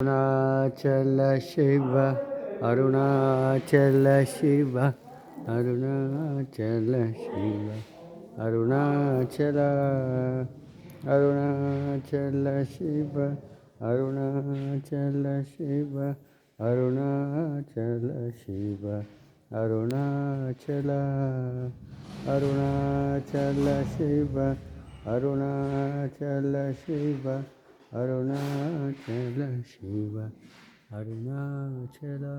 Arunachala Shiva, Arunachala Shiva, Arunachala Shiva, Arunachala, Arunachala Shiva, Arunachala Shiva, Arunachala Shiva, Arunachala, Arunachala Shiva, Arunachala Shiva, Arunachala Shiva, Arunachala,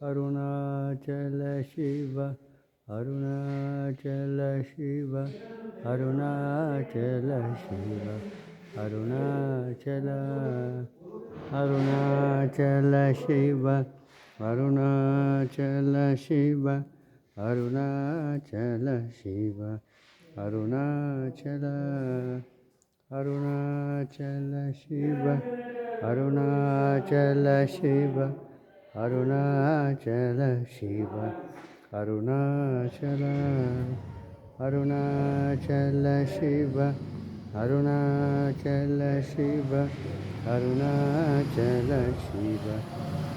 Arunachala Shiva, Arunachala Shiva, Arunachala Shiva, Arunachala, Arunachala Shiva, Arunachala Shiva, Arunachala Shiva, Arunachala, Arunachala Shiva, Arunachala Shiva, Arunachala Shiva, Arunachala, Arunachala Shiva, Arunachala Shiva, Arunachala Shiva,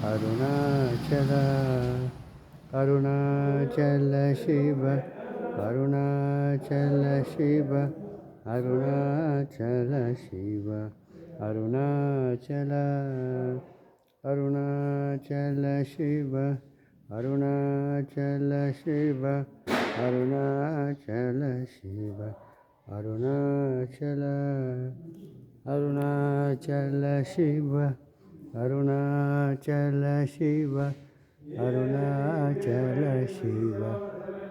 Arunachala, Arunachala Shiva, Arunachala Shiva, Arunachala Shiva, Arunachala, Arunachala Shiva, Arunachala Shiva, Arunachala Shiva, Arunachala, Arunachala Shiva, Arunachala Shiva, Arunachala Shiva,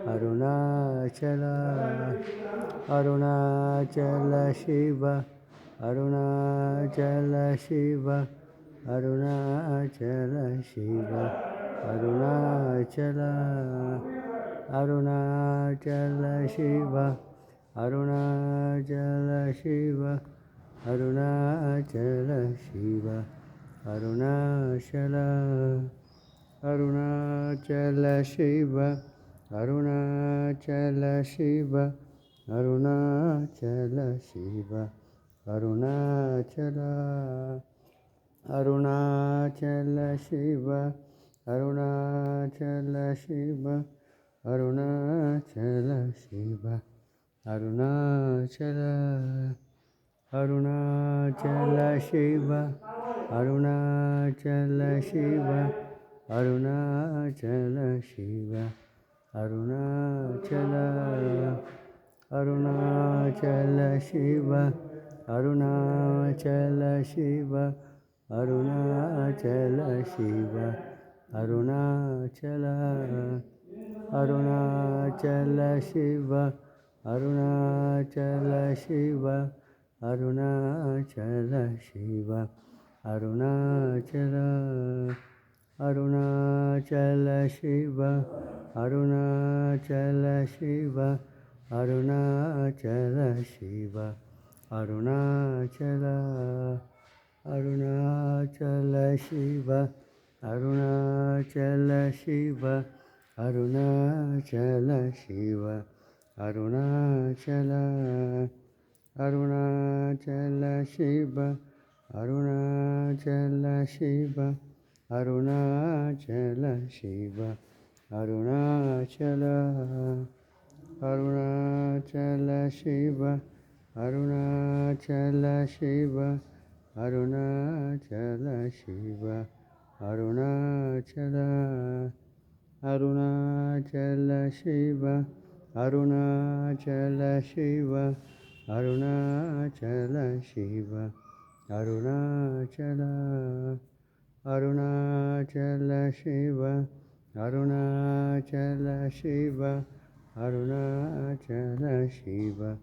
Arunachala, Arunachala Shiva, Arunachala Shiva, Arunachala Shiva, Arunachala, Arunachala Shiva, Arunachala Shiva, Arunachala Shiva, Arunachala, Arunachala Shiva, Arunachala Shiva, Arunachala Shiva, Arunachala, Arunachala Shiva, Arunachala Shiva, Arunachala Shiva, Arunachala, Arunachala Shiva, Arunachala Shiva, Arunachala Shiva, Arunachala, Arunachala Shiva, Arunachala Shiva, Arunachala Shiva, Arunachala, Arunachala Shiva, Arunachala Shiva, Arunachala Shiva, Arunachala, Arunachala Shiva, Arunachala Shiva, Arunachala Shiva, Arunachala, Arunachala Shiva, Arunachala Shiva, Arunachala Shiva, Arunachala, Arunachala Shiva, Arunachala Shiva, Arunachala Shiva, Arunachala, Arunachala Shiva, Arunachala Shiva, Arunachala Shiva, Arunachala, Arunachala Shiva, Arunachala Shiva, Arunachala Shiva, Arunachala, Arunachala Shiva, Arunachala Shiva, Arunachala Shiva,